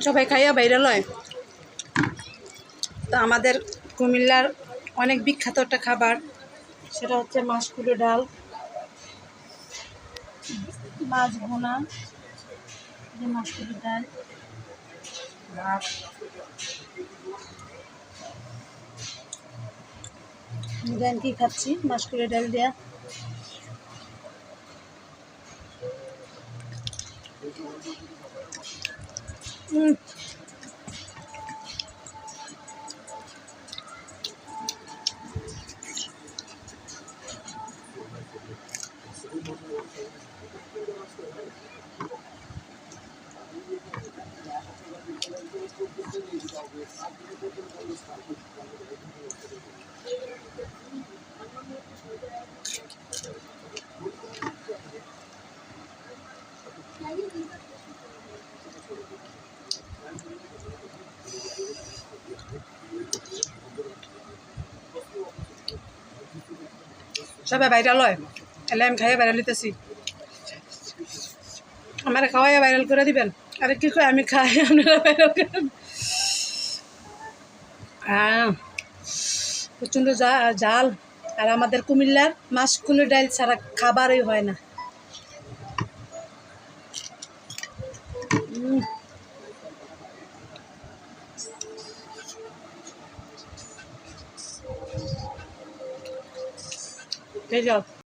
সবাই খাইয়া বাইরে লয়। তো আমাদের কুমিল্লার অনেক বিখ্যাত একটা খাবার, সেটা হচ্ছে মাছকুলো ডাল, মাছ ভুনা, যে মাছকুলো ডাল, দেন কি খাচ্ছি মাছকুলো ডাল দেয়া। সবাই ভাইরাল হয়, এলে আমি খাইয়ে ভাইরাল হইতেছি। আমার খাওয়াইয়া ভাইরাল করে দিবেন। আরে কি করে আমি খাই, আপনারা ভাইরাল করেন। প্রচণ্ড জাল। আর আমাদের কুমিল্লার মাছকুলো ডাল ছাড়া খাবারই হয় না। এই যাও।